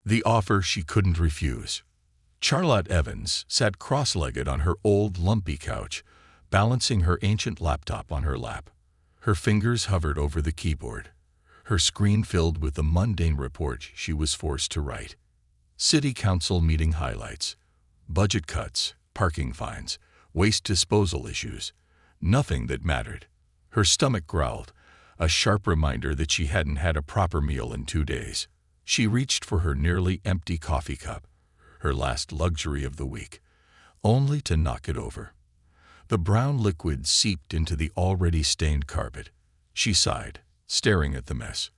The offer she couldn't refuse. Charlotte Evans sat cross-legged on her old, lumpy couch, balancing her ancient laptop on her lap. Her fingers hovered over the keyboard, her screen filled with the mundane report she was forced to write. City council meeting highlights, budget cuts, parking fines, waste disposal issues. Nothing that mattered. Her stomach growled, a sharp reminder that she hadn't had a proper meal in 2 days. She reached for her nearly empty coffee cup, her last luxury of the week, only to knock it over. The brown liquid seeped into the already stained carpet. She sighed, staring at the mess.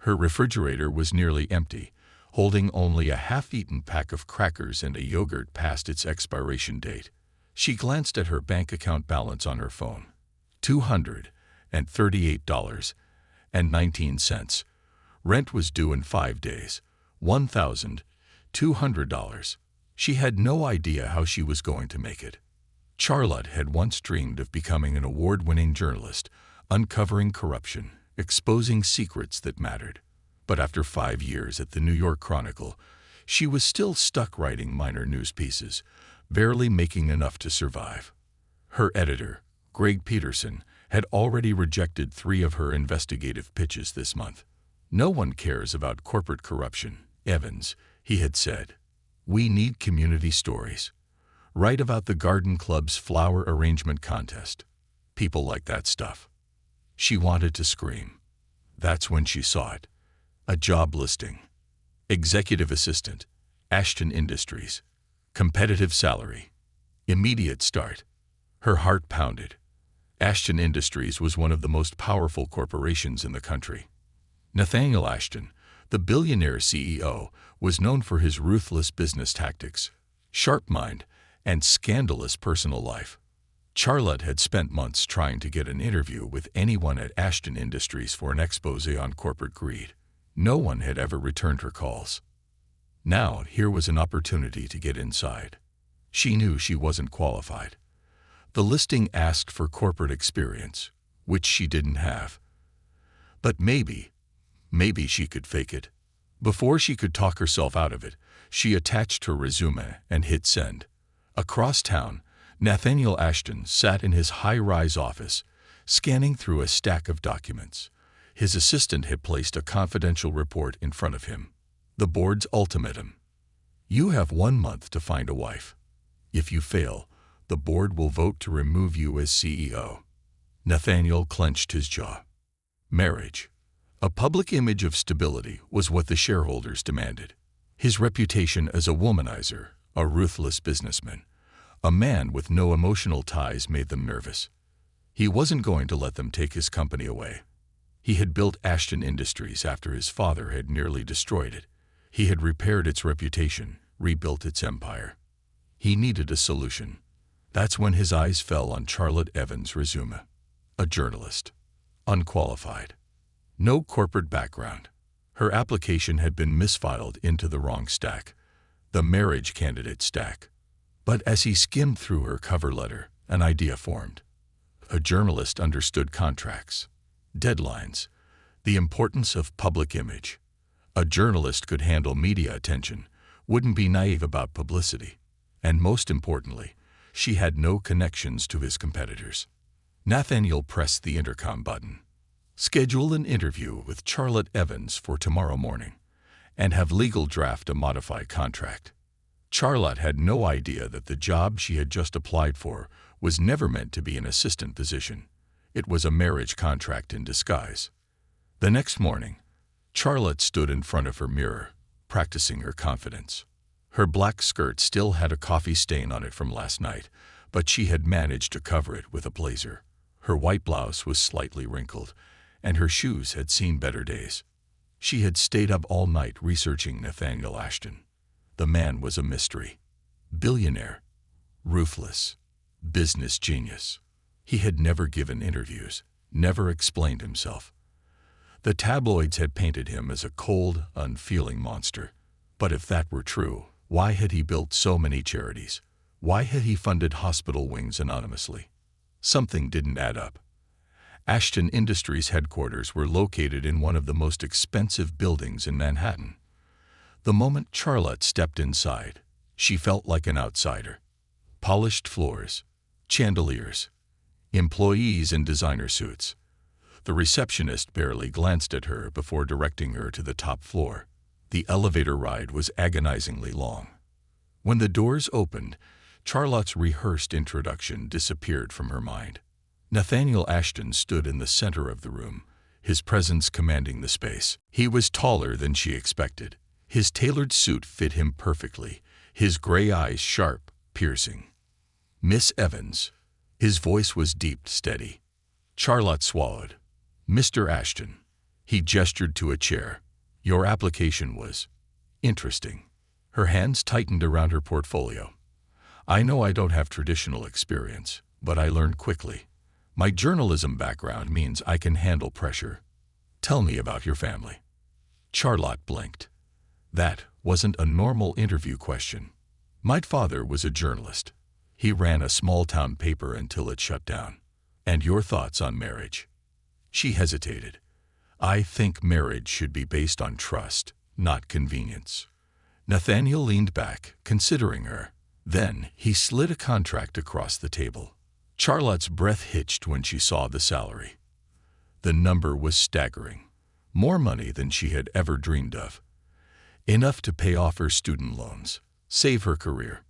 Her refrigerator was nearly empty, holding only a half-eaten pack of crackers and a yogurt past its expiration date. She glanced at her bank account balance on her phone. $238.19. Rent was due in 5 days. $1,200. She had no idea how she was going to make it. Charlotte had once dreamed of becoming an award-winning journalist, uncovering corruption, exposing secrets that mattered. But after 5 years at the New York Chronicle, she was still stuck writing minor news pieces, barely making enough to survive. Her editor, Greg Peterson, had already rejected 3 of her investigative pitches this month. "No one cares about corporate corruption, Evans," he had said. "We need community stories. Write about the garden club's flower arrangement contest. People like that stuff." She wanted to scream. That's when she saw it. A job listing. Executive assistant, Ashton Industries. Competitive salary. Immediate start. Her heart pounded. Ashton Industries was one of the most powerful corporations in the country. Nathaniel Ashton, the billionaire CEO, was known for his ruthless business tactics, sharp mind, and scandalous personal life. Charlotte had spent months trying to get an interview with anyone at Ashton Industries for an exposé on corporate greed. No one had ever returned her calls. Now, here was an opportunity to get inside. She knew she wasn't qualified. The listing asked for corporate experience, which she didn't have. But maybe she could fake it. Before she could talk herself out of it, she attached her resume and hit send. Across town, Nathaniel Ashton sat in his high-rise office, scanning through a stack of documents. His assistant had placed a confidential report in front of him. The board's ultimatum. You have 1 month to find a wife. If you fail, the board will vote to remove you as CEO. Nathaniel clenched his jaw. Marriage. A public image of stability was what the shareholders demanded. His reputation as a womanizer, a ruthless businessman, a man with no emotional ties made them nervous. He wasn't going to let them take his company away. He had built Ashton Industries after his father had nearly destroyed it. He had repaired its reputation, rebuilt its empire. He needed a solution. That's when his eyes fell on Charlotte Evans' resume. A journalist. Unqualified. No corporate background. Her application had been misfiled into the wrong stack, the marriage candidate stack. But as he skimmed through her cover letter, an idea formed. A journalist understood contracts, deadlines, the importance of public image. A journalist could handle media attention, wouldn't be naive about publicity, and most importantly, she had no connections to his competitors. Nathaniel pressed the intercom button. Schedule an interview with Charlotte Evans for tomorrow morning, and have legal draft a modified contract. Charlotte had no idea that the job she had just applied for was never meant to be an assistant position. It was a marriage contract in disguise. The next morning, Charlotte stood in front of her mirror, practicing her confidence. Her black skirt still had a coffee stain on it from last night, but she had managed to cover it with a blazer. Her white blouse was slightly wrinkled, and her shoes had seen better days. She had stayed up all night researching Nathaniel Ashton. The man was a mystery. Billionaire. Ruthless. Business genius. He had never given interviews, never explained himself. The tabloids had painted him as a cold, unfeeling monster. But if that were true, why had he built so many charities? Why had he funded hospital wings anonymously? Something didn't add up. Ashton Industries headquarters were located in one of the most expensive buildings in Manhattan. The moment Charlotte stepped inside, she felt like an outsider. Polished floors, chandeliers, employees in designer suits. The receptionist barely glanced at her before directing her to the top floor. The elevator ride was agonizingly long. When the doors opened, Charlotte's rehearsed introduction disappeared from her mind. Nathaniel Ashton stood in the center of the room, his presence commanding the space. He was taller than she expected. His tailored suit fit him perfectly, his gray eyes sharp, piercing. "Miss Evans." His voice was deep, steady. Charlotte swallowed. "Mr. Ashton." He gestured to a chair. "Your application was interesting." Her hands tightened around her portfolio. "I know I don't have traditional experience, but I learned quickly. My journalism background means I can handle pressure. Tell me about your family." Charlotte blinked. That wasn't a normal interview question. "My father was a journalist. He ran a small-town paper until it shut down. And your thoughts on marriage?" She hesitated. "I think marriage should be based on trust, not convenience." Nathaniel leaned back, considering her. Then he slid a contract across the table. Charlotte's breath hitched when she saw the salary. The number was staggering. More money than she had ever dreamed of. Enough to pay off her student loans, save her career.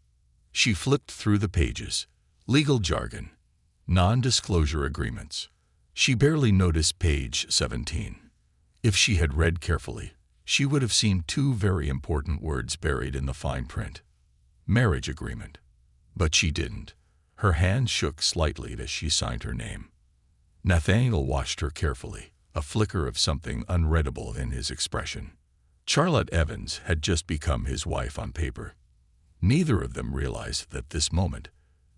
She flipped through the pages. Legal jargon, non-disclosure agreements. She barely noticed page 17. If she had read carefully, she would have seen two very important words buried in the fine print. Marriage agreement. But she didn't. Her hand shook slightly as she signed her name. Nathaniel watched her carefully, a flicker of something unreadable in his expression. Charlotte Evans had just become his wife on paper. Neither of them realized that this moment,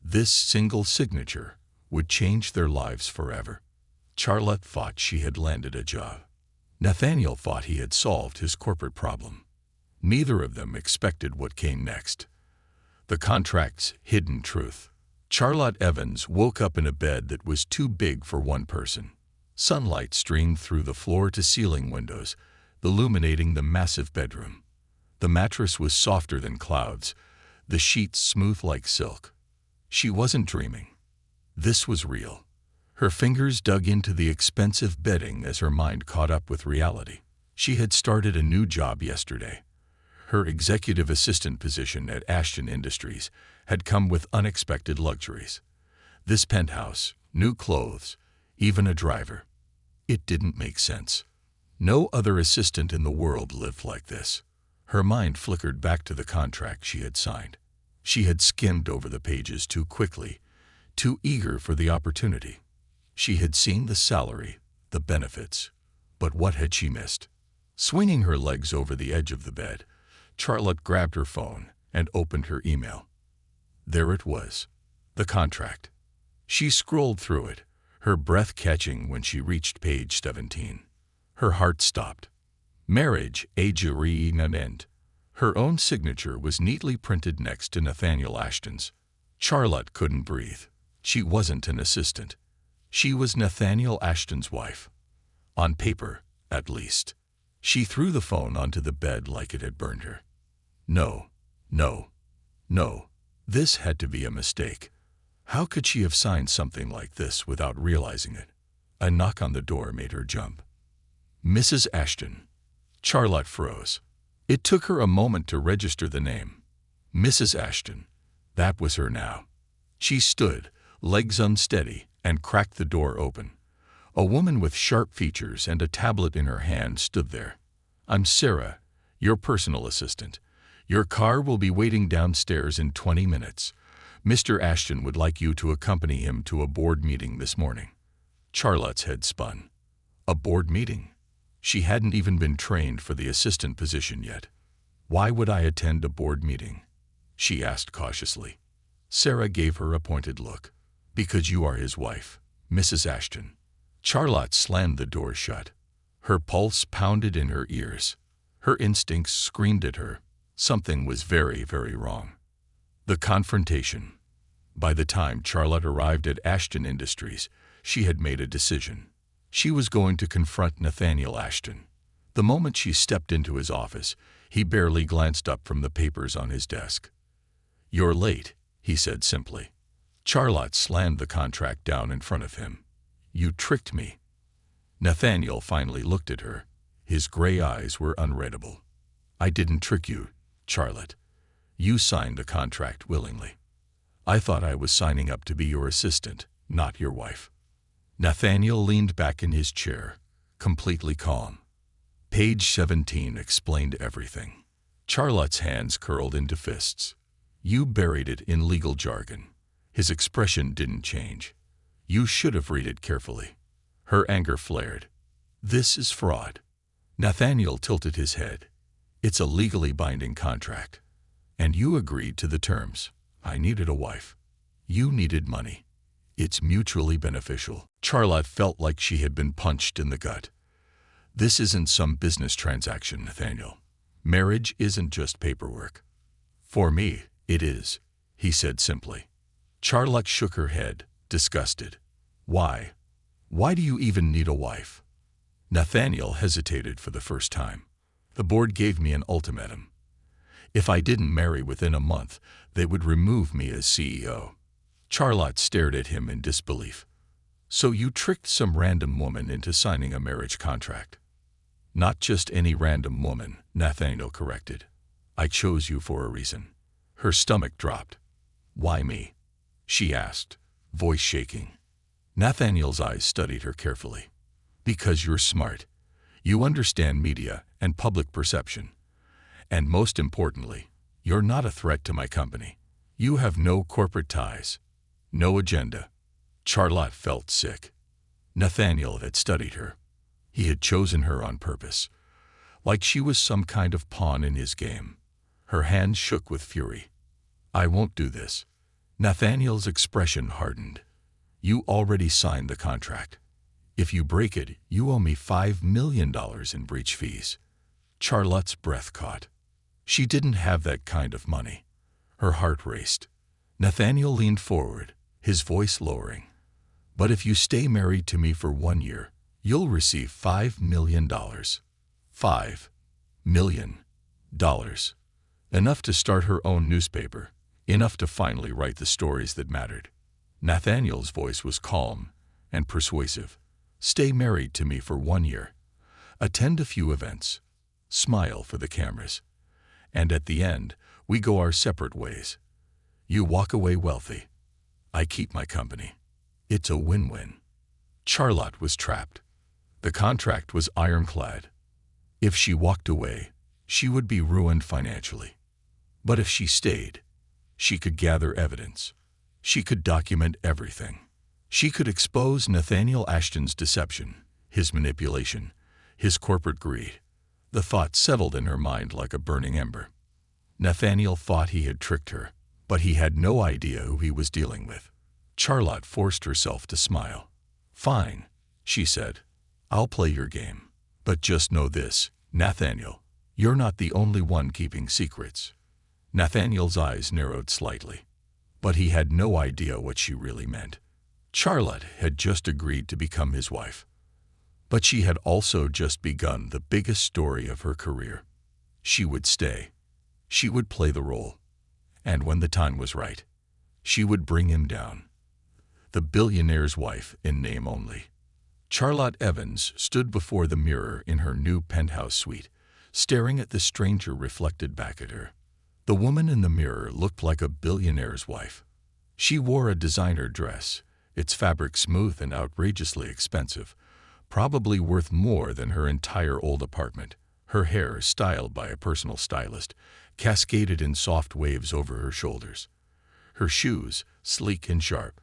this single signature, would change their lives forever. Charlotte thought she had landed a job. Nathaniel thought he had solved his corporate problem. Neither of them expected what came next. The contract's hidden truth. Charlotte Evans woke up in a bed that was too big for one person. Sunlight streamed through the floor-to-ceiling windows, illuminating the massive bedroom. The mattress was softer than clouds, the sheets smooth like silk. She wasn't dreaming. This was real. Her fingers dug into the expensive bedding as her mind caught up with reality. She had started a new job yesterday. Her executive assistant position at Ashton Industries had come with unexpected luxuries. This penthouse, new clothes, even a driver. It didn't make sense. No other assistant in the world lived like this. Her mind flickered back to the contract she had signed. She had skimmed over the pages too quickly, too eager for the opportunity. She had seen the salary, the benefits, but what had she missed? Swinging her legs over the edge of the bed, Charlotte grabbed her phone and opened her email. There it was, the contract. She scrolled through it, her breath catching when she reached page 17. Her heart stopped. Marriage agreement. Her own signature was neatly printed next to Nathaniel Ashton's. Charlotte couldn't breathe. She wasn't an assistant. She was Nathaniel Ashton's wife. On paper, at least. She threw the phone onto the bed like it had burned her. No, no, no. This had to be a mistake. How could she have signed something like this without realizing it? A knock on the door made her jump. "Mrs. Ashton." Charlotte froze. It took her a moment to register the name. Mrs. Ashton. That was her now. She stood, legs unsteady, and cracked the door open. A woman with sharp features and a tablet in her hand stood there. "I'm Sarah, your personal assistant. Your car will be waiting downstairs in 20 minutes. Mr. Ashton would like you to accompany him to a board meeting this morning." Charlotte's head spun. A board meeting? She hadn't even been trained for the assistant position yet. "Why would I attend a board meeting?" she asked cautiously. Sarah gave her a pointed look. "Because you are his wife, Mrs. Ashton." Charlotte slammed the door shut. Her pulse pounded in her ears. Her instincts screamed at her. Something was very, very wrong. The confrontation. By the time Charlotte arrived at Ashton Industries, she had made a decision. She was going to confront Nathaniel Ashton. The moment she stepped into his office, He barely glanced up from the papers on his desk. "You're late," he said simply. Charlotte slammed the contract down in front of him. "You tricked me." Nathaniel finally looked at her. His gray eyes were unreadable. "I didn't trick you, Charlotte. You signed the contract willingly. I thought I was signing up to be your assistant, not your wife." Nathaniel leaned back in his chair, completely calm. Page 17 explained everything. Charlotte's hands curled into fists. "You buried it in legal jargon." His expression didn't change. "You should have read it carefully." Her anger flared. "This is fraud." Nathaniel tilted his head. "It's a legally binding contract. And you agreed to the terms. I needed a wife. You needed money. It's mutually beneficial." Charlotte felt like she had been punched in the gut. "This isn't some business transaction, Nathaniel. Marriage isn't just paperwork." "For me, it is," he said simply. Charlotte shook her head, disgusted. "Why? Why do you even need a wife?" Nathaniel hesitated for the first time. "The board gave me an ultimatum. If I didn't marry within a month, they would remove me as CEO." Charlotte stared at him in disbelief. "So you tricked some random woman into signing a marriage contract?" "Not just any random woman," Nathaniel corrected. "I chose you for a reason." Her stomach dropped. "Why me?" she asked, voice shaking. Nathaniel's eyes studied her carefully. "Because you're smart. You understand media and public perception. And most importantly, you're not a threat to my company. You have no corporate ties, no agenda." Charlotte felt sick. Nathaniel had studied her. He had chosen her on purpose, like she was some kind of pawn in his game. Her hands shook with fury. "I won't do this." Nathaniel's expression hardened. "You already signed the contract. If you break it, you owe me $5 million in breach fees." Charlotte's breath caught. She didn't have that kind of money. Her heart raced. Nathaniel leaned forward, his voice lowering. "But if you stay married to me for 1 year, you'll receive $5 million. $5 million. Enough to start her own newspaper. Enough to finally write the stories that mattered." Nathaniel's voice was calm and persuasive. "Stay married to me for 1 year. Attend a few events. Smile for the cameras. And at the end, we go our separate ways. You walk away wealthy. I keep my company. It's a win-win." Charlotte was trapped. The contract was ironclad. If she walked away, she would be ruined financially. But if she stayed, she could gather evidence. She could document everything. She could expose Nathaniel Ashton's deception, his manipulation, his corporate greed. The thought settled in her mind like a burning ember. Nathaniel thought he had tricked her, but he had no idea who he was dealing with. Charlotte forced herself to smile. "Fine," she said. "I'll play your game. But just know this, Nathaniel, you're not the only one keeping secrets." Nathaniel's eyes narrowed slightly, but he had no idea what she really meant. Charlotte had just agreed to become his wife, but she had also just begun the biggest story of her career. She would stay. She would play the role. And when the time was right, she would bring him down. The billionaire's wife in name only. Charlotte Evans stood before the mirror in her new penthouse suite, staring at the stranger reflected back at her. The woman in the mirror looked like a billionaire's wife. She wore a designer dress, its fabric smooth and outrageously expensive, probably worth more than her entire old apartment. Her hair, styled by a personal stylist, cascaded in soft waves over her shoulders. Her shoes, sleek and sharp,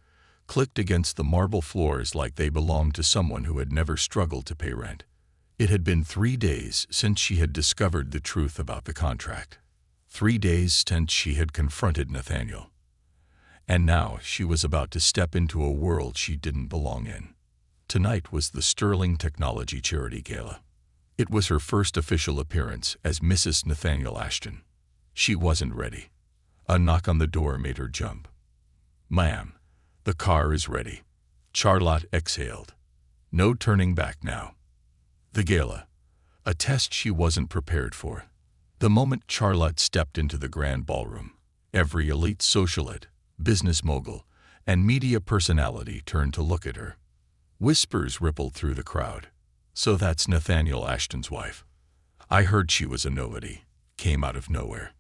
clicked against the marble floors like they belonged to someone who had never struggled to pay rent. It had been 3 days since she had discovered the truth about the contract. 3 days since she had confronted Nathaniel. And now she was about to step into a world she didn't belong in. Tonight was the Sterling Technology Charity Gala. It was her first official appearance as Mrs. Nathaniel Ashton. She wasn't ready. A knock on the door made her jump. "Ma'am, the car is ready." Charlotte exhaled. No turning back now. The gala. A test she wasn't prepared for. The moment Charlotte stepped into the grand ballroom, every elite socialite, business mogul, and media personality turned to look at her. Whispers rippled through the crowd. "So that's Nathaniel Ashton's wife. I heard she was a nobody, came out of nowhere.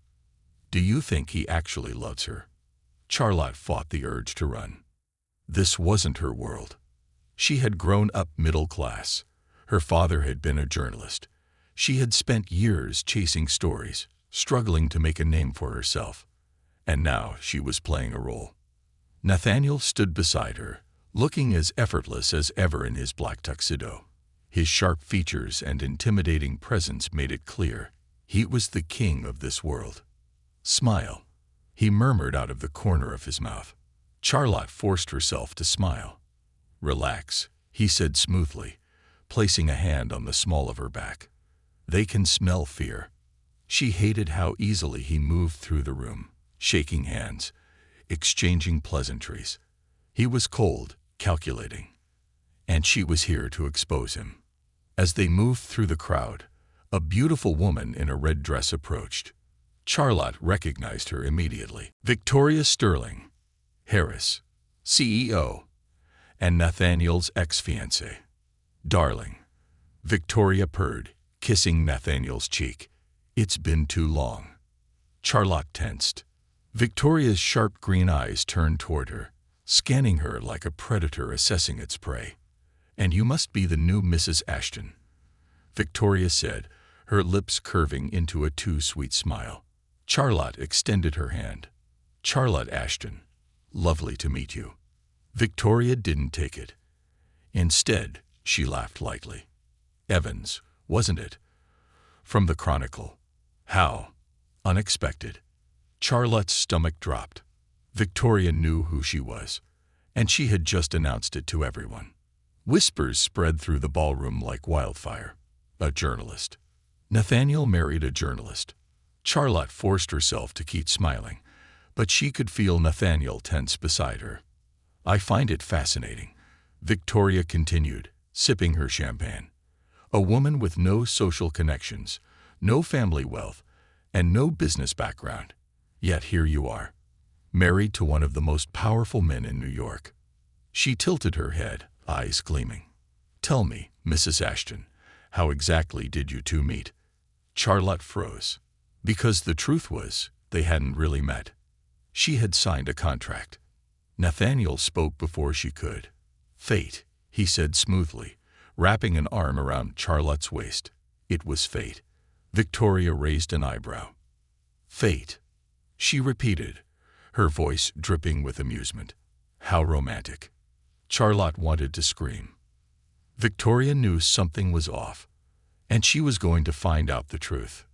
Do you think he actually loves her?" Charlotte fought the urge to run. This wasn't her world. She had grown up middle class. Her father had been a journalist. She had spent years chasing stories, struggling to make a name for herself. And now she was playing a role. Nathaniel stood beside her, looking as effortless as ever in his black tuxedo. His sharp features and intimidating presence made it clear he was the king of this world. "Smile," he murmured out of the corner of his mouth. Charlotte forced herself to smile. "Relax," he said smoothly, placing a hand on the small of her back. "They can smell fear." She hated how easily he moved through the room, shaking hands, exchanging pleasantries. He was cold, calculating. And she was here to expose him. As they moved through the crowd, a beautiful woman in a red dress approached. Charlotte recognized her immediately. Victoria Sterling, Harris, CEO, and Nathaniel's ex-fiancée. "Darling," Victoria purred, kissing Nathaniel's cheek. "It's been too long." Charlotte tensed. Victoria's sharp green eyes turned toward her, scanning her like a predator assessing its prey. "And you must be the new Mrs. Ashton," Victoria said, her lips curving into a too-sweet smile. Charlotte extended her hand. "Charlotte Ashton, lovely to meet you." Victoria didn't take it. Instead, she laughed lightly. "Evans, wasn't it? From the Chronicle. How unexpected." Charlotte's stomach dropped. Victoria knew who she was, and she had just announced it to everyone. Whispers spread through the ballroom like wildfire. A journalist. Nathaniel married a journalist. Charlotte forced herself to keep smiling, but she could feel Nathaniel tense beside her. "I find it fascinating," Victoria continued, sipping her champagne. "A woman with no social connections, no family wealth, and no business background. Yet here you are, married to one of the most powerful men in New York." She tilted her head, eyes gleaming. "Tell me, Mrs. Ashton, how exactly did you two meet?" Charlotte froze. Because the truth was, they hadn't really met. She had signed a contract. Nathaniel spoke before she could. "Fate," he said smoothly, wrapping an arm around Charlotte's waist. "It was fate." Victoria raised an eyebrow. "Fate," she repeated, her voice dripping with amusement. "How romantic." Charlotte wanted to scream. Victoria knew something was off, and she was going to find out the truth.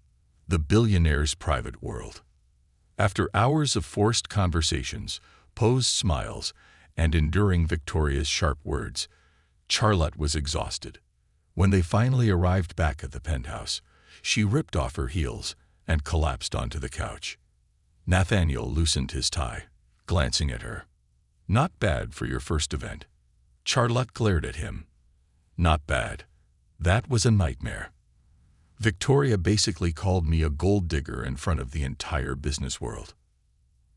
The billionaire's private world. After hours of forced conversations, posed smiles, and enduring Victoria's sharp words, Charlotte was exhausted. When they finally arrived back at the penthouse, she ripped off her heels and collapsed onto the couch. Nathaniel loosened his tie, glancing at her. "Not bad for your first event." Charlotte glared at him. "Not bad. That was a nightmare. Victoria basically called me a gold digger in front of the entire business world."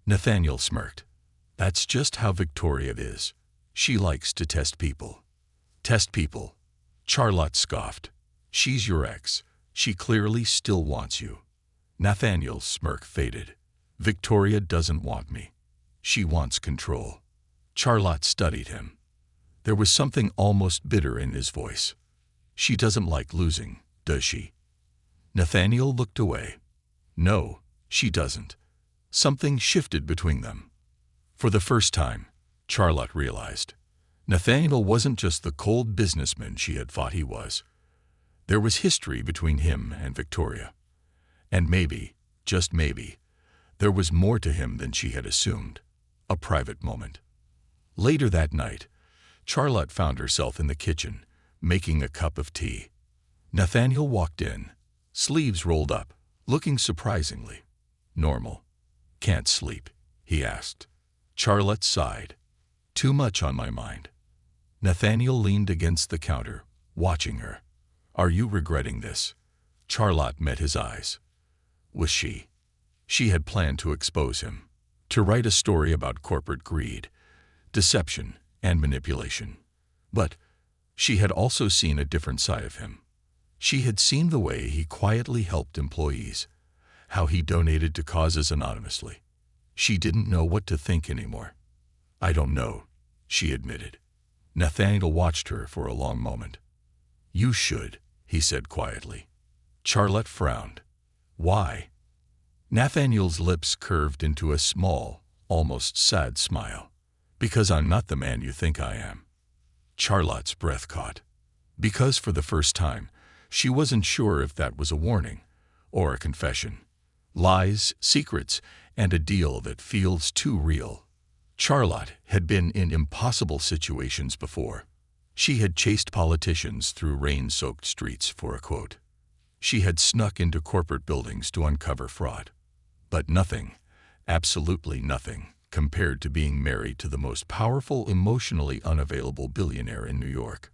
Nathaniel smirked. "That's just how Victoria is. She likes to test people." "Test people?" Charlotte scoffed. "She's your ex. She clearly still wants you." Nathaniel's smirk faded. "Victoria doesn't want me. She wants control." Charlotte studied him. There was something almost bitter in his voice. "She doesn't like losing, does she?" Nathaniel looked away. "No, she doesn't." Something shifted between them. For the first time, Charlotte realized, Nathaniel wasn't just the cold businessman she had thought he was. There was history between him and Victoria. And maybe, just maybe, there was more to him than she had assumed. A private moment. Later that night, Charlotte found herself in the kitchen, making a cup of tea. Nathaniel walked in, sleeves rolled up, looking surprisingly normal. "Can't sleep?" he asked. Charlotte sighed. "Too much on my mind." Nathaniel leaned against the counter, watching her. "Are you regretting this?" Charlotte met his eyes. was she. She had planned to expose him, to write a story about corporate greed, deception, and manipulation. But she had also seen a different side of him. She had seen the way he quietly helped employees, how he donated to causes anonymously. She didn't know what to think anymore. "I don't know," she admitted. Nathaniel watched her for a long moment. "You should," he said quietly. Charlotte frowned. "Why?" Nathaniel's lips curved into a small, almost sad smile. "Because I'm not the man you think I am." Charlotte's breath caught. Because for the first time, she wasn't sure if that was a warning or a confession. Lies, secrets, and a deal that feels too real. Charlotte had been in impossible situations before. She had chased politicians through rain-soaked streets for a quote. She had snuck into corporate buildings to uncover fraud. But nothing, absolutely nothing, compared to being married to the most powerful, emotionally unavailable billionaire in New York.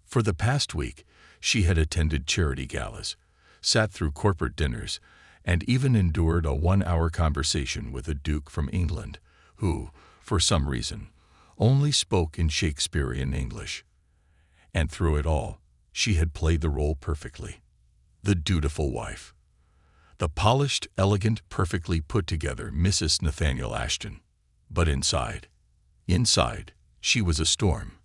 For the past week, she had attended charity galas, sat through corporate dinners, and even endured a 1-hour conversation with a duke from England who, for some reason, only spoke in Shakespearean English. And through it all, she had played the role perfectly. The dutiful wife. The polished, elegant, perfectly put-together Mrs. Nathaniel Ashton. But inside, she was a storm.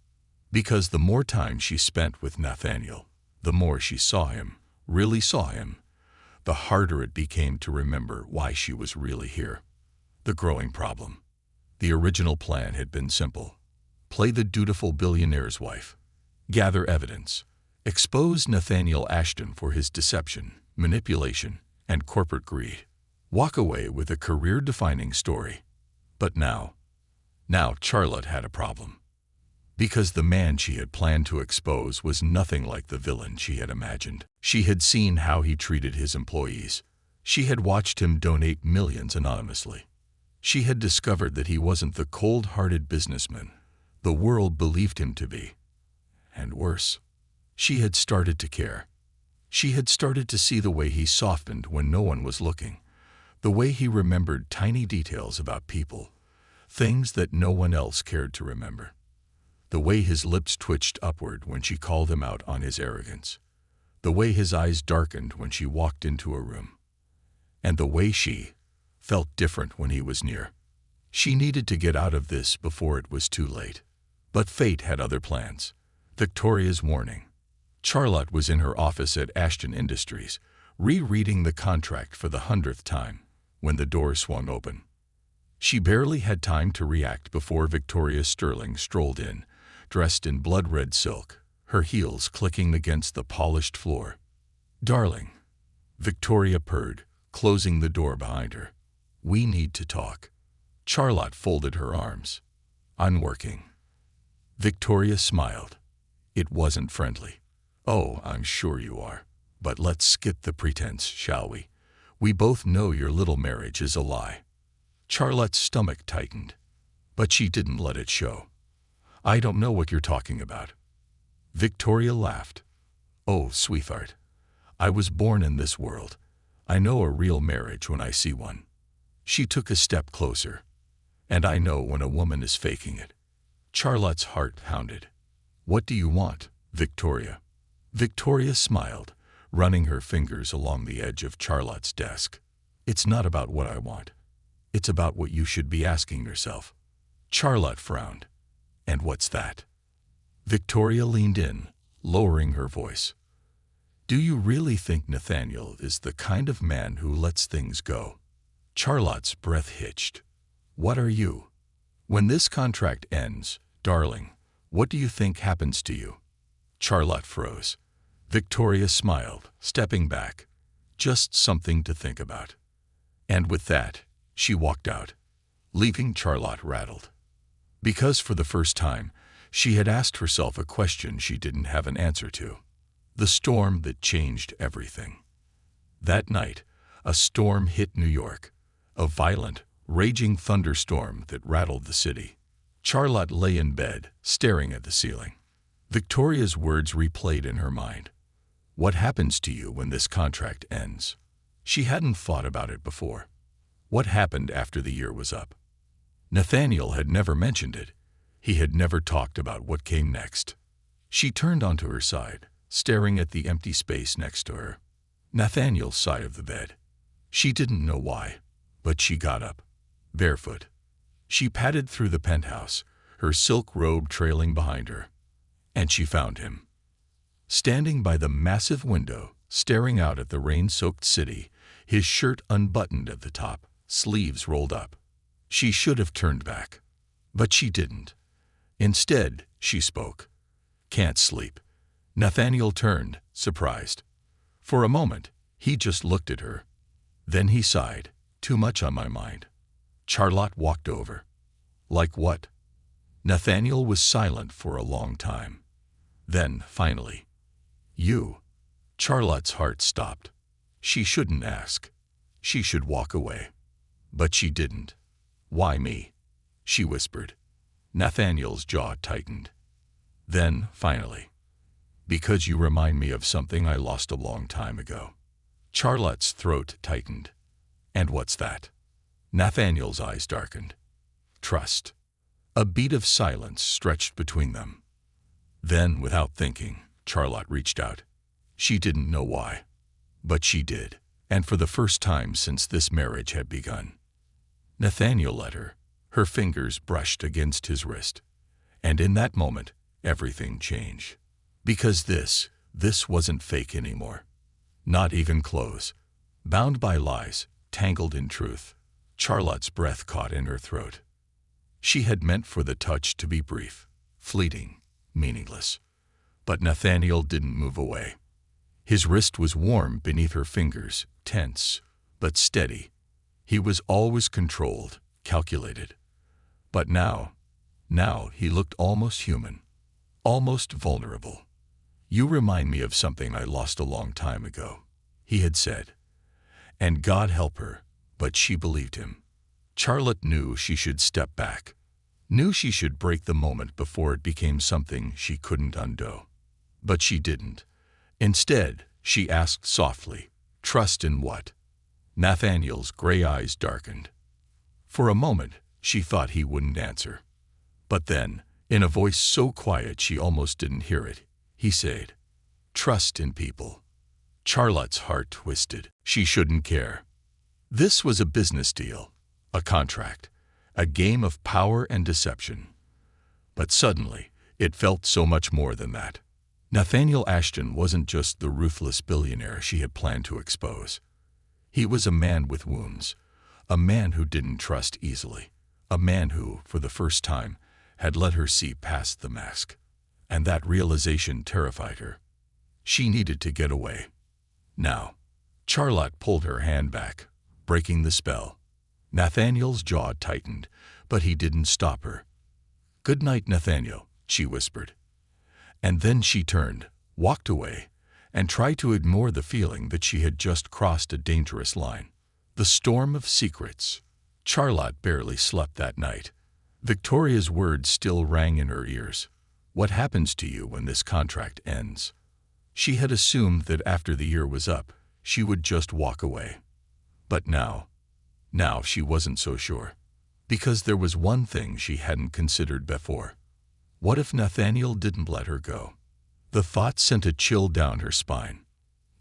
Because the more time she spent with Nathaniel, the more she saw him, really saw him, the harder it became to remember why she was really here. The growing problem. The original plan had been simple. Play the dutiful billionaire's wife. Gather evidence. Expose Nathaniel Ashton for his deception, manipulation, and corporate greed. Walk away with a career-defining story. But now Charlotte had a problem. Because the man she had planned to expose was nothing like the villain she had imagined. She had seen how he treated his employees. She had watched him donate millions anonymously. She had discovered that he wasn't the cold-hearted businessman the world believed him to be. And worse, she had started to care. She had started to see the way he softened when no one was looking, the way he remembered tiny details about people, things that no one else cared to remember. The way his lips twitched upward when she called him out on his arrogance. The way his eyes darkened when she walked into a room. And the way she felt different when he was near. She needed to get out of this before it was too late. But fate had other plans. Victoria's warning. Charlotte was in her office at Ashton Industries, rereading the contract for the 100th time, when the door swung open. She barely had time to react before Victoria Sterling strolled in, dressed in blood-red silk, her heels clicking against the polished floor. "Darling," Victoria purred, closing the door behind her. "We need to talk." Charlotte folded her arms. "I'm working." Victoria smiled. It wasn't friendly. "Oh, I'm sure you are. But let's skip the pretense, shall we? We both know your little marriage is a lie." Charlotte's stomach tightened, but she didn't let it show. "I don't know what you're talking about." Victoria laughed. "Oh, sweetheart, I was born in this world. I know a real marriage when I see one." She took a step closer. "And I know when a woman is faking it." Charlotte's heart pounded. "What do you want, Victoria?" Victoria smiled, running her fingers along the edge of Charlotte's desk. "It's not about what I want. It's about what you should be asking yourself." Charlotte frowned. "And what's that?" Victoria leaned in, lowering her voice. "Do you really think Nathaniel is the kind of man who lets things go?" Charlotte's breath hitched. "What are you? When this contract ends, darling, what do you think happens to you?" Charlotte froze. Victoria smiled, stepping back. "Just something to think about." And with that, she walked out, leaving Charlotte rattled. Because for the first time, she had asked herself a question she didn't have an answer to. The storm that changed everything. That night, a storm hit New York. A violent, raging thunderstorm that rattled the city. Charlotte lay in bed, staring at the ceiling. Victoria's words replayed in her mind. "What happens to you when this contract ends?" She hadn't thought about it before. What happened after the year was up? Nathaniel had never mentioned it. He had never talked about what came next. She turned onto her side, staring at the empty space next to her. Nathaniel's side of the bed. She didn't know why, but she got up, barefoot. She padded through the penthouse, her silk robe trailing behind her. And she found him. Standing by the massive window, staring out at the rain-soaked city, his shirt unbuttoned at the top, sleeves rolled up. She should have turned back, but she didn't. Instead, she spoke. "Can't sleep." Nathaniel turned, surprised. For a moment, he just looked at her. Then he sighed. "Too much on my mind." Charlotte walked over. "Like what?" Nathaniel was silent for a long time. Then, finally, "You." Charlotte's heart stopped. She shouldn't ask. She should walk away. But she didn't. "Why me?" she whispered. Nathaniel's jaw tightened. Then, finally, "Because you remind me of something I lost a long time ago." Charlotte's throat tightened. "And what's that?" Nathaniel's eyes darkened. "Trust." A beat of silence stretched between them. Then, without thinking, Charlotte reached out. She didn't know why, but she did, and for the first time since this marriage had begun. Nathaniel let her. Her fingers brushed against his wrist. And in that moment, everything changed. Because this wasn't fake anymore. Not even clothes. Bound by lies, tangled in truth. Charlotte's breath caught in her throat. She had meant for the touch to be brief, fleeting, meaningless. But Nathaniel didn't move away. His wrist was warm beneath her fingers, tense, but steady. He was always controlled, calculated. But now he looked almost human, almost vulnerable. "You remind me of something I lost a long time ago," he had said. And God help her, but she believed him. Charlotte knew she should step back, knew she should break the moment before it became something she couldn't undo. But she didn't. Instead, she asked softly, "Trust in what?" Nathaniel's gray eyes darkened. For a moment, she thought he wouldn't answer. But then, in a voice so quiet she almost didn't hear it, he said, "Trust in people." Charlotte's heart twisted. She shouldn't care. This was a business deal, a contract, a game of power and deception. But suddenly, it felt so much more than that. Nathaniel Ashton wasn't just the ruthless billionaire she had planned to expose. He was a man with wounds, a man who didn't trust easily, a man who, for the first time, had let her see past the mask. And that realization terrified her. She needed to get away. Now. Charlotte pulled her hand back, breaking the spell. Nathaniel's jaw tightened, but he didn't stop her. "Good night, Nathaniel," she whispered. And then she turned, walked away, and tried to ignore the feeling that she had just crossed a dangerous line. The storm of secrets. Charlotte barely slept that night. Victoria's words still rang in her ears. "What happens to you when this contract ends?" She had assumed that after the year was up, she would just walk away. But now she wasn't so sure. Because there was one thing she hadn't considered before. What if Nathaniel didn't let her go? The thought sent a chill down her spine.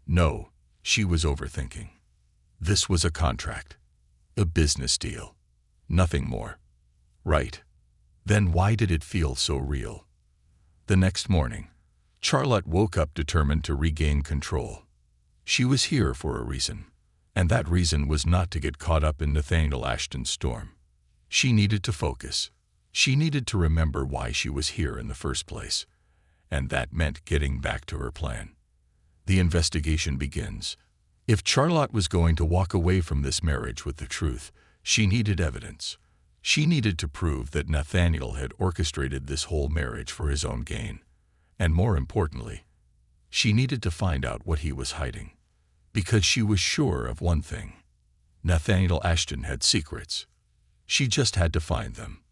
No, she was overthinking. This was a contract. A business deal. Nothing more. Right. Then why did it feel so real? The next morning, Charlotte woke up determined to regain control. She was here for a reason, and that reason was not to get caught up in Nathaniel Ashton's storm. She needed to focus. She needed to remember why she was here in the first place, and that meant getting back to her plan. The investigation begins. If Charlotte was going to walk away from this marriage with the truth, she needed evidence. She needed to prove that Nathaniel had orchestrated this whole marriage for his own gain. And more importantly, she needed to find out what he was hiding. Because she was sure of one thing. Nathaniel Ashton had secrets. She just had to find them.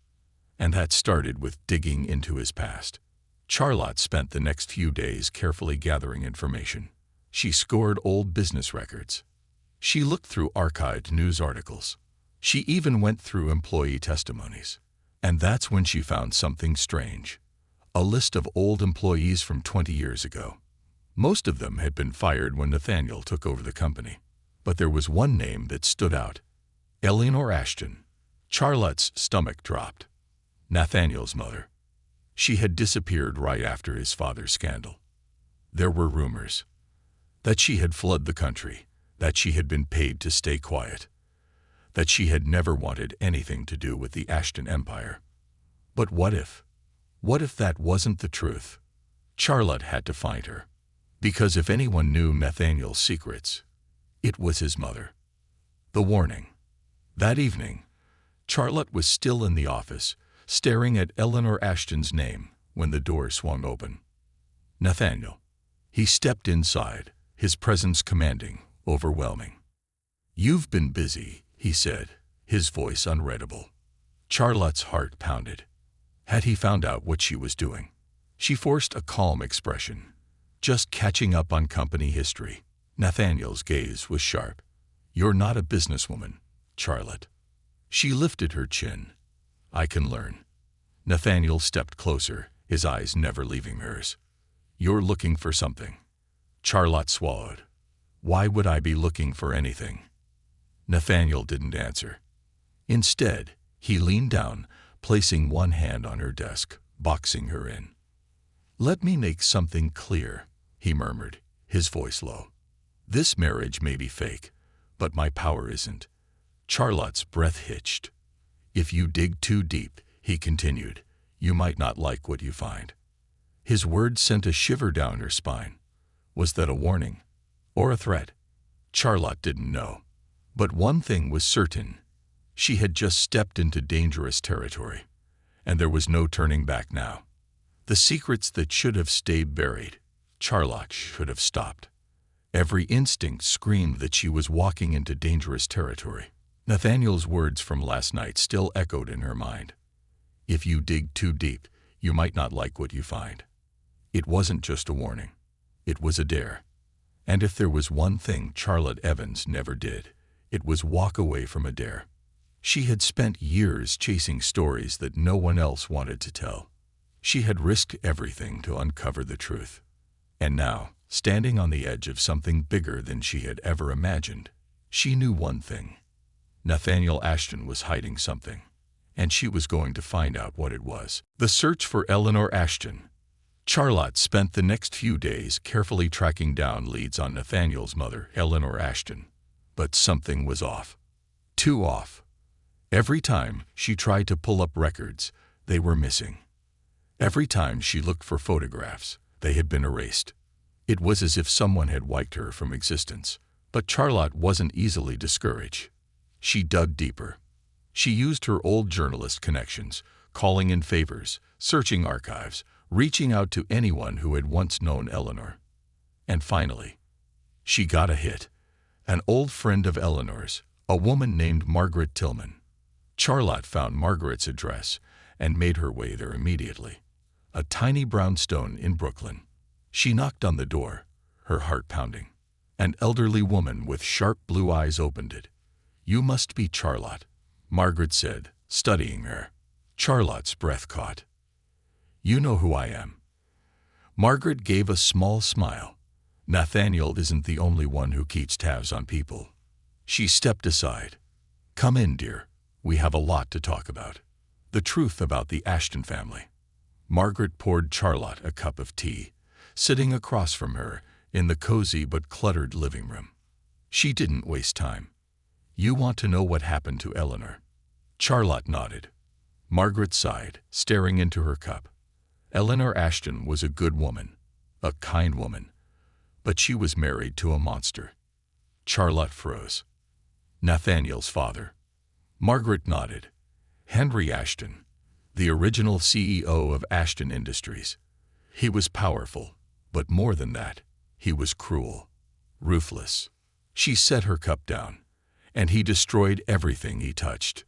And that started with digging into his past. Charlotte spent the next few days carefully gathering information. She scored old business records. She looked through archived news articles. She even went through employee testimonies. And that's when she found something strange. A list of old employees from 20 years ago. Most of them had been fired when Nathaniel took over the company. But there was one name that stood out. Eleanor Ashton. Charlotte's stomach dropped. Nathaniel's mother. She had disappeared right after his father's scandal. There were rumors that she had fled the country, that she had been paid to stay quiet, that she had never wanted anything to do with the Ashton empire. But what if that wasn't the truth? Charlotte had to find her. Because if anyone knew Nathaniel's secrets, it was his mother. The warning. That evening, Charlotte was still in the office, staring at Eleanor Ashton's name when the door swung open. Nathaniel. He stepped inside, his presence commanding, overwhelming. "You've been busy," he said, his voice unreadable. Charlotte's heart pounded. Had he found out what she was doing? She forced a calm expression. "Just catching up on company history." Nathaniel's gaze was sharp. "You're not a businesswoman, Charlotte." She lifted her chin. "I can learn." Nathaniel stepped closer, his eyes never leaving hers. "You're looking for something." Charlotte swallowed. "Why would I be looking for anything?" Nathaniel didn't answer. Instead, he leaned down, placing one hand on her desk, boxing her in. "Let me make something clear," he murmured, his voice low. "This marriage may be fake, but my power isn't." Charlotte's breath hitched. "If you dig too deep," he continued, "you might not like what you find." His words sent a shiver down her spine. Was that a warning or a threat? Charlotte didn't know. But one thing was certain. She had just stepped into dangerous territory, and there was no turning back now. The secrets that should have stayed buried, Charlotte should have stopped. Every instinct screamed that she was walking into dangerous territory. Nathaniel's words from last night still echoed in her mind. "If you dig too deep, you might not like what you find." It wasn't just a warning. It was a dare. And if there was one thing Charlotte Evans never did, it was walk away from a dare. She had spent years chasing stories that no one else wanted to tell. She had risked everything to uncover the truth. And now, standing on the edge of something bigger than she had ever imagined, she knew one thing. Nathaniel Ashton was hiding something, and she was going to find out what it was. The search for Eleanor Ashton. Charlotte spent the next few days carefully tracking down leads on Nathaniel's mother, Eleanor Ashton. But something was off. Too off. Every time she tried to pull up records, they were missing. Every time she looked for photographs, they had been erased. It was as if someone had wiped her from existence. But Charlotte wasn't easily discouraged. She dug deeper. She used her old journalist connections, calling in favors, searching archives, reaching out to anyone who had once known Eleanor. And finally, she got a hit. An old friend of Eleanor's, a woman named Margaret Tillman. Charlotte found Margaret's address and made her way there immediately. A tiny brownstone in Brooklyn. She knocked on the door, her heart pounding. An elderly woman with sharp blue eyes opened it. "You must be Charlotte," Margaret said, studying her. Charlotte's breath caught. "You know who I am." Margaret gave a small smile. Nathaniel isn't the only one who keeps tabs on people. She stepped aside. "Come in, dear. We have a lot to talk about. The truth about the Ashton family." Margaret poured Charlotte a cup of tea, sitting across from her in the cozy but cluttered living room. She didn't waste time. "You want to know what happened to Eleanor?" Charlotte nodded. Margaret sighed, staring into her cup. Eleanor Ashton was a good woman, a kind woman, but she was married to a monster. Charlotte froze. "Nathaniel's father." Margaret nodded. "Henry Ashton, the original CEO of Ashton Industries. He was powerful, but more than that, he was cruel, ruthless." She set her cup down, and he destroyed everything he touched.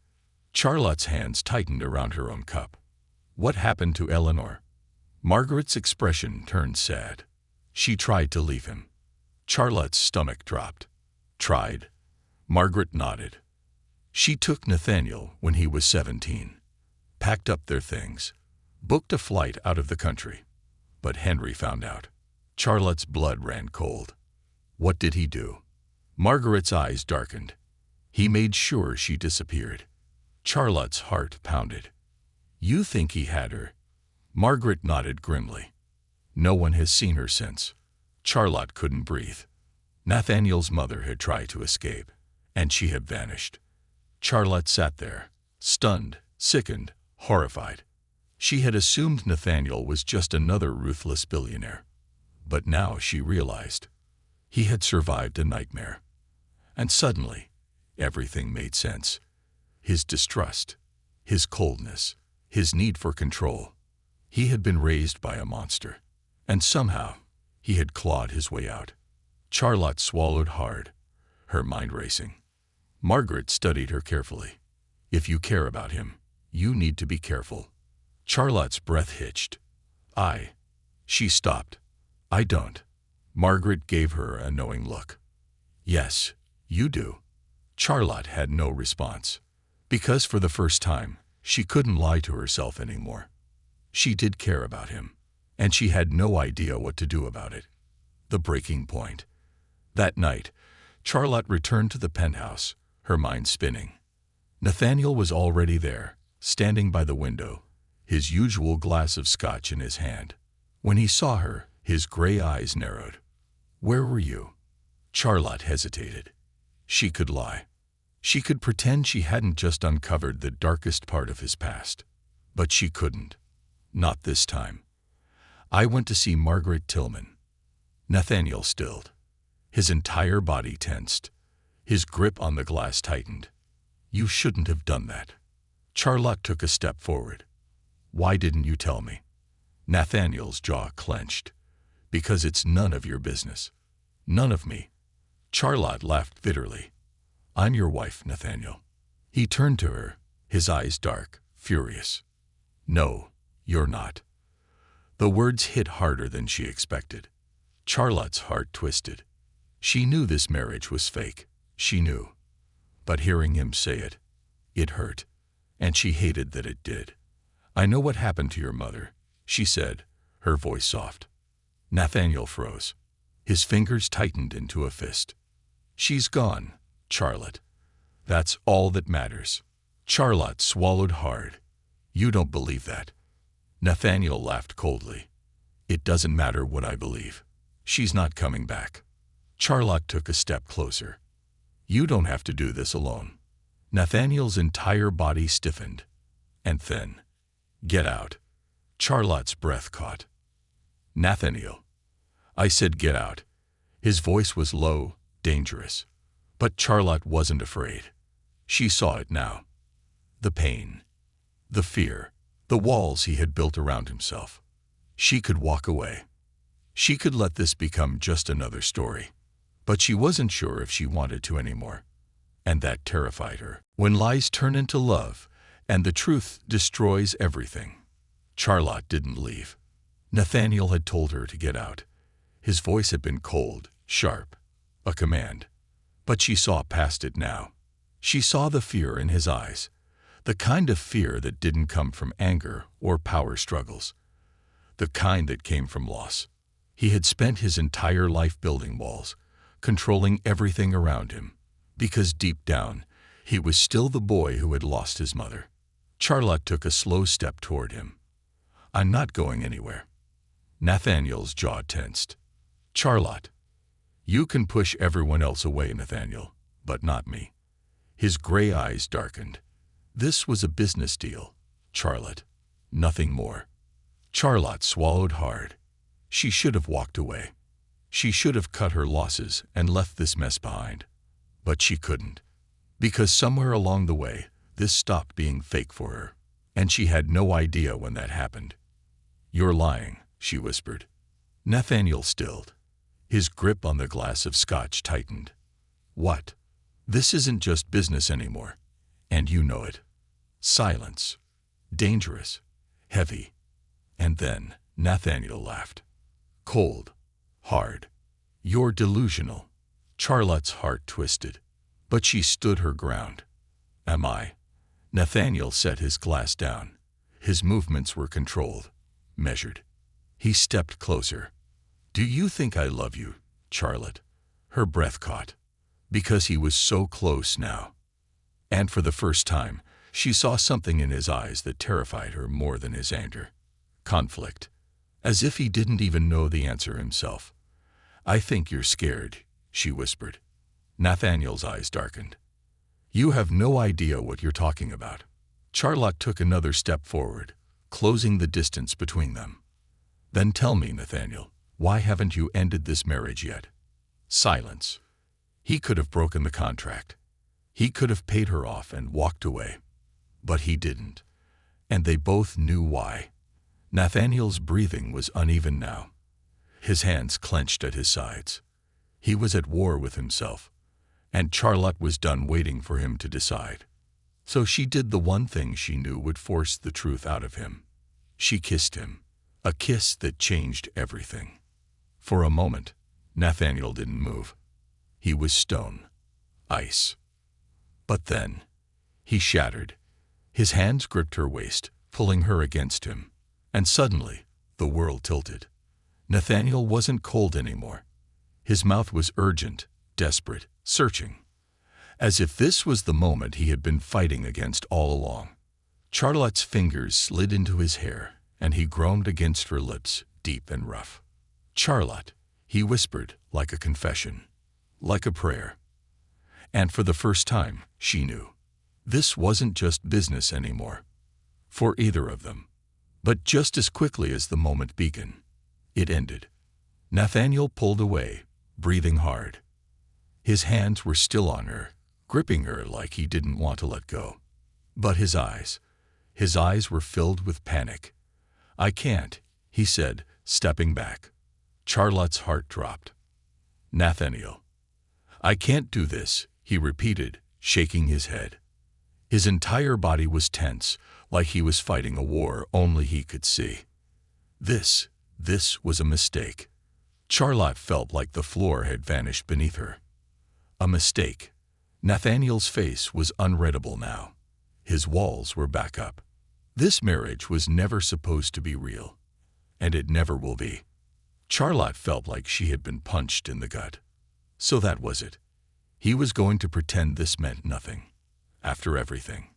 Charlotte's hands tightened around her own cup. "What happened to Eleanor?" Margaret's expression turned sad. "She tried to leave him." Charlotte's stomach dropped. "Tried? Margaret nodded. She took Nathaniel when he was 17, packed up their things, booked a flight out of the country. But Henry found out. Charlotte's blood ran cold. What did he do? Margaret's eyes darkened. He made sure she disappeared. Charlotte's heart pounded. You think he had her? Margaret nodded grimly. No one has seen her since. Charlotte couldn't breathe. Nathaniel's mother had tried to escape, and she had vanished. Charlotte sat there, stunned, sickened, horrified. She had assumed Nathaniel was just another ruthless billionaire. But now she realized he had survived a nightmare. And suddenly, everything made sense. His distrust, his coldness, his need for control. He had been raised by a monster, and somehow he had clawed his way out. Charlotte swallowed hard, her mind racing. Margaret studied her carefully. If you care about him, you need to be careful. Charlotte's breath hitched. She stopped. I don't. Margaret gave her a knowing look. Yes, you do. Charlotte had no response, because for the first time, she couldn't lie to herself anymore. She did care about him, and she had no idea what to do about it. The breaking point. That night, Charlotte returned to the penthouse, her mind spinning. Nathaniel was already there, standing by the window, his usual glass of scotch in his hand. When he saw her, his gray eyes narrowed. Where were you? Charlotte hesitated. She could lie. She could pretend she hadn't just uncovered the darkest part of his past. But she couldn't. Not this time. I went to see Margaret Tillman. Nathaniel stilled. His entire body tensed. His grip on the glass tightened. You shouldn't have done that. Charlotte took a step forward. Why didn't you tell me? Nathaniel's jaw clenched. Because it's none of your business. None of me. Charlotte laughed bitterly. I'm your wife, Nathaniel. He turned to her, his eyes dark, furious. No, you're not. The words hit harder than she expected. Charlotte's heart twisted. She knew this marriage was fake. She knew. But hearing him say it, it hurt. And she hated that it did. I know what happened to your mother, she said, her voice soft. Nathaniel froze. His fingers tightened into a fist. She's gone, Charlotte. That's all that matters. Charlotte swallowed hard. You don't believe that. Nathaniel laughed coldly. It doesn't matter what I believe. She's not coming back. Charlotte took a step closer. You don't have to do this alone. Nathaniel's entire body stiffened. And then, get out. Charlotte's breath caught. Nathaniel. I said get out. His voice was low, dangerous. But Charlotte wasn't afraid. She saw it now. The pain. The fear. The walls he had built around himself. She could walk away. She could let this become just another story. But she wasn't sure if she wanted to anymore. And that terrified her. When lies turn into love, and the truth destroys everything. Charlotte didn't leave. Nathaniel had told her to get out. His voice had been cold, sharp, a command. But she saw past it now. She saw the fear in his eyes, the kind of fear that didn't come from anger or power struggles, the kind that came from loss. He had spent his entire life building walls, controlling everything around him, because deep down, he was still the boy who had lost his mother. Charlotte took a slow step toward him. I'm not going anywhere. Nathaniel's jaw tensed. Charlotte. You can push everyone else away, Nathaniel, but not me. His gray eyes darkened. This was a business deal, Charlotte. Nothing more. Charlotte swallowed hard. She should have walked away. She should have cut her losses and left this mess behind. But she couldn't. Because somewhere along the way, this stopped being fake for her. And she had no idea when that happened. You're lying, she whispered. Nathaniel stilled. His grip on the glass of scotch tightened. What? This isn't just business anymore. And you know it. Silence. Dangerous. Heavy. And then Nathaniel laughed. Cold. Hard. You're delusional. Charlotte's heart twisted. But she stood her ground. Am I? Nathaniel set his glass down. His movements were controlled, measured. He stepped closer. Do you think I love you, Charlotte? Her breath caught. Because he was so close now. And for the first time, she saw something in his eyes that terrified her more than his anger. Conflict. As if he didn't even know the answer himself. I think you're scared, she whispered. Nathaniel's eyes darkened. You have no idea what you're talking about. Charlotte took another step forward, closing the distance between them. Then tell me, Nathaniel, why haven't you ended this marriage yet? Silence. He could have broken the contract. He could have paid her off and walked away. But he didn't. And they both knew why. Nathaniel's breathing was uneven now. His hands clenched at his sides. He was at war with himself. And Charlotte was done waiting for him to decide. So she did the one thing she knew would force the truth out of him. She kissed him. A kiss that changed everything. For a moment, Nathaniel didn't move. He was stone. Ice. But then, he shattered. His hands gripped her waist, pulling her against him. And suddenly, the world tilted. Nathaniel wasn't cold anymore. His mouth was urgent, desperate, searching. As if this was the moment he had been fighting against all along. Charlotte's fingers slid into his hair, and he groaned against her lips, deep and rough. Charlotte, he whispered, like a confession, like a prayer. And for the first time, she knew. This wasn't just business anymore. For either of them. But just as quickly as the moment began, it ended. Nathaniel pulled away, breathing hard. His hands were still on her, gripping her like he didn't want to let go. But his eyes were filled with panic. I can't, he said, stepping back. Charlotte's heart dropped. Nathaniel. I can't do this, he repeated, shaking his head. His entire body was tense, like he was fighting a war only he could see. This was a mistake. Charlotte felt like the floor had vanished beneath her. A mistake. Nathaniel's face was unreadable now. His walls were back up. This marriage was never supposed to be real. And it never will be. Charlotte felt like she had been punched in the gut. So that was it. He was going to pretend this meant nothing. After everything.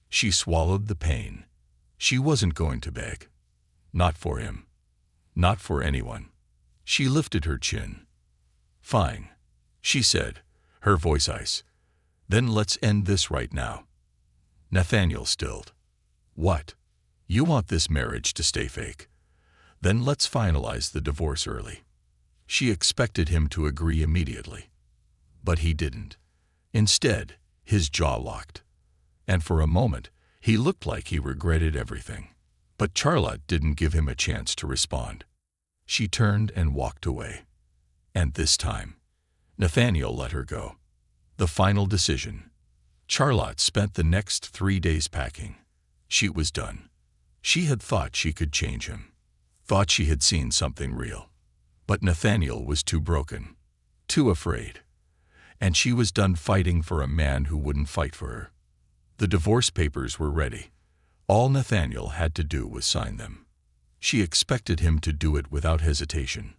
She swallowed the pain. She wasn't going to beg. Not for him. Not for anyone. She lifted her chin. Fine, she said, her voice ice. Then let's end this right now. Nathaniel stilled. What? You want this marriage to stay fake? Then let's finalize the divorce early. She expected him to agree immediately. But he didn't. Instead, his jaw locked. And for a moment, he looked like he regretted everything. But Charlotte didn't give him a chance to respond. She turned and walked away. And this time, Nathaniel let her go. The final decision. Charlotte spent the next 3 days packing. She was done. She had thought she could change him. Thought she had seen something real. But Nathaniel was too broken. Too afraid. And she was done fighting for a man who wouldn't fight for her. The divorce papers were ready. All Nathaniel had to do was sign them. She expected him to do it without hesitation.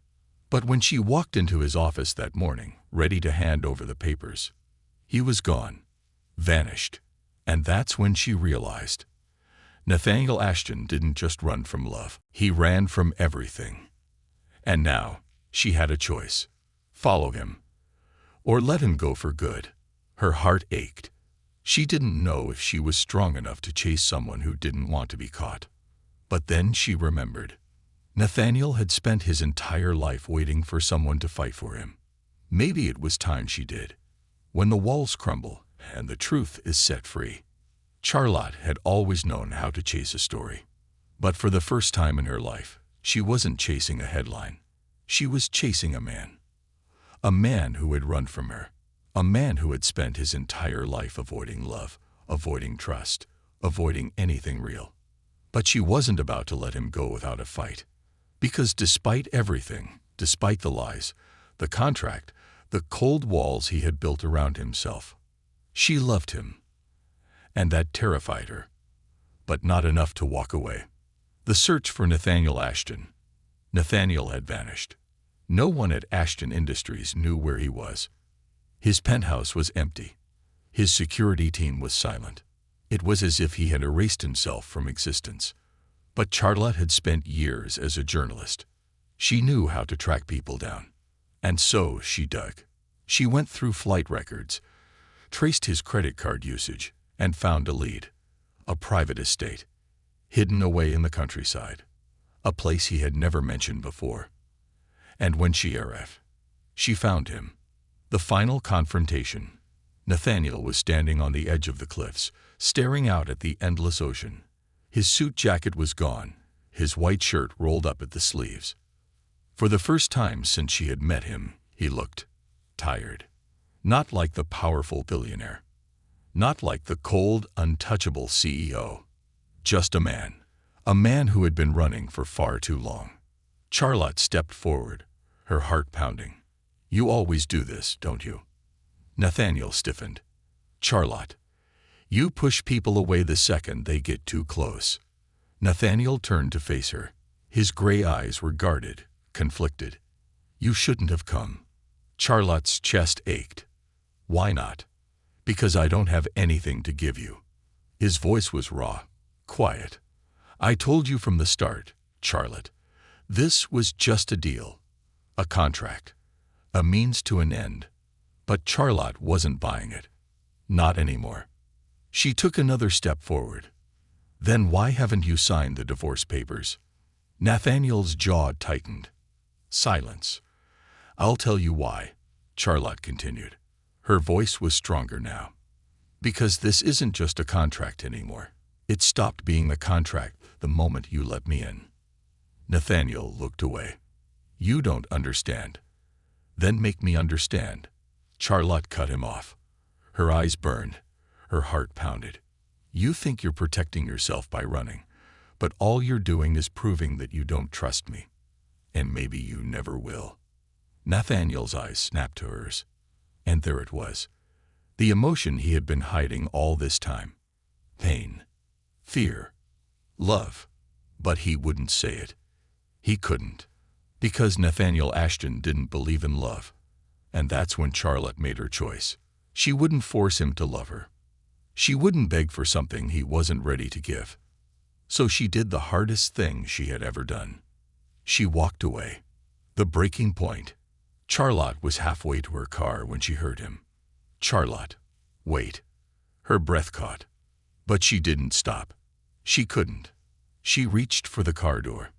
But when she walked into his office that morning, ready to hand over the papers, he was gone. Vanished. And that's when she realized. Nathaniel Ashton didn't just run from love. He ran from everything. And now, she had a choice. Follow him. Or let him go for good. Her heart ached. She didn't know if she was strong enough to chase someone who didn't want to be caught. But then she remembered. Nathaniel had spent his entire life waiting for someone to fight for him. Maybe it was time she did. When the walls crumble and the truth is set free. Charlotte had always known how to chase a story. But for the first time in her life, she wasn't chasing a headline. She was chasing a man. A man who had run from her. A man who had spent his entire life avoiding love, avoiding trust, avoiding anything real. But she wasn't about to let him go without a fight. Because despite everything, despite the lies, the contract, the cold walls he had built around himself, She loved him, and that terrified her, but not enough to walk away. The search for Nathaniel Ashton. Nathaniel had vanished. No one at Ashton Industries knew where he was. His penthouse was empty. His security team was silent. It was as if he had erased himself from existence. But Charlotte had spent years as a journalist. She knew how to track people down. And so she dug. She went through flight records, traced his credit card usage, and found a lead. A private estate, hidden away in the countryside. A place he had never mentioned before. And when she arrived, she found him. The final confrontation. Nathaniel was standing on the edge of the cliffs, staring out at the endless ocean. His suit jacket was gone, his white shirt rolled up at the sleeves. For the first time since she had met him, he looked tired. Not like the powerful billionaire. Not like the cold, untouchable CEO. Just a man who had been running for far too long. Charlotte stepped forward, her heart pounding. "You always do this, don't you?" Nathaniel stiffened. "Charlotte, you push people away the second they get too close." Nathaniel turned to face her. His gray eyes were guarded, conflicted. "You shouldn't have come." Charlotte's chest ached. "Why not?" "Because I don't have anything to give you." His voice was raw, quiet. "I told you from the start, Charlotte. This was just a deal. A contract. A means to an end." But Charlotte wasn't buying it. Not anymore. She took another step forward. "Then why haven't you signed the divorce papers?" Nathaniel's jaw tightened. Silence. "I'll tell you why," Charlotte continued. Her voice was stronger now. "Because this isn't just a contract anymore. It stopped being a contract the moment you let me in." Nathaniel looked away. "You don't understand." "Then make me understand." Charlotte cut him off. Her eyes burned. Her heart pounded. "You think you're protecting yourself by running, but all you're doing is proving that you don't trust me. And maybe you never will." Nathaniel's eyes snapped to hers. And there it was. The emotion he had been hiding all this time. Pain. Fear. Love. But he wouldn't say it. He couldn't. Because Nathaniel Ashton didn't believe in love. And that's when Charlotte made her choice. She wouldn't force him to love her. She wouldn't beg for something he wasn't ready to give. So she did the hardest thing she had ever done. She walked away. The breaking point. Charlotte was halfway to her car when she heard him. "Charlotte, wait." Her breath caught. But she didn't stop. She couldn't. She reached for the car door.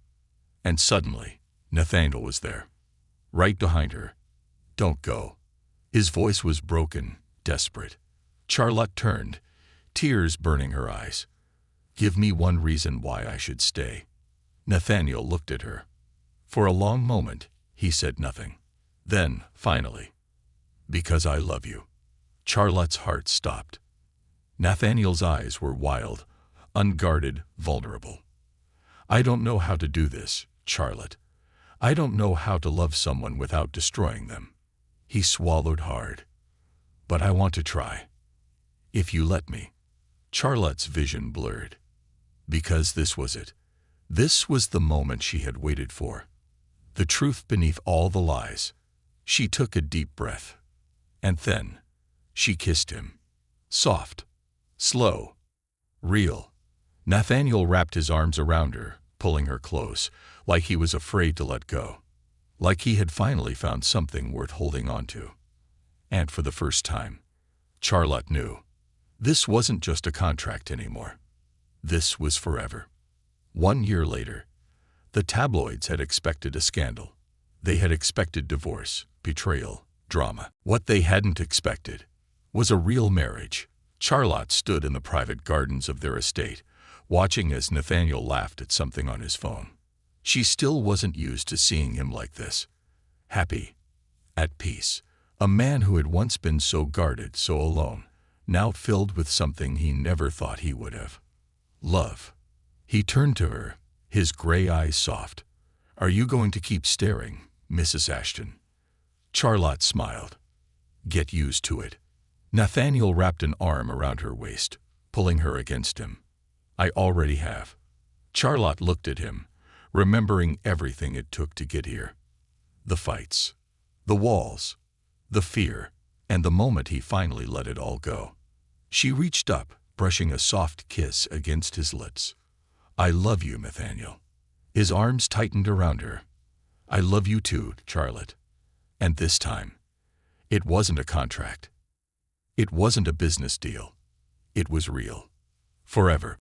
And suddenly, Nathaniel was there. Right behind her. "Don't go." His voice was broken, desperate. Charlotte turned, tears burning her eyes. "Give me one reason why I should stay." Nathaniel looked at her. For a long moment, he said nothing. Then, finally, "Because I love you." Charlotte's heart stopped. Nathaniel's eyes were wild, unguarded, vulnerable. "I don't know how to do this, Charlotte. I don't know how to love someone without destroying them." He swallowed hard. "But I want to try. If you let me." Charlotte's vision blurred. Because this was it. This was the moment she had waited for. The truth beneath all the lies. She took a deep breath. And then, she kissed him. Soft. Slow. Real. Nathaniel wrapped his arms around her, pulling her close, like he was afraid to let go. Like he had finally found something worth holding on to. And for the first time, Charlotte knew. This wasn't just a contract anymore. This was forever. 1 year later, the tabloids had expected a scandal. They had expected divorce, betrayal, drama. What they hadn't expected was a real marriage. Charlotte stood in the private gardens of their estate, watching as Nathaniel laughed at something on his phone. She still wasn't used to seeing him like this. Happy. At peace. A man who had once been so guarded, so alone, now filled with something he never thought he would have. Love. He turned to her, his gray eyes soft. "Are you going to keep staring, Mrs. Ashton?" Charlotte smiled. "Get used to it." Nathaniel wrapped an arm around her waist, pulling her against him. I already have. Charlotte looked at him, remembering everything it took to get here. The fights, the walls, the fear, and the moment he finally let it all go. She reached up, brushing a soft kiss against his lips. I love you, Nathaniel. His arms tightened around her. I love you too, Charlotte. And this time, it wasn't a contract. It wasn't a business deal. It was real. Forever.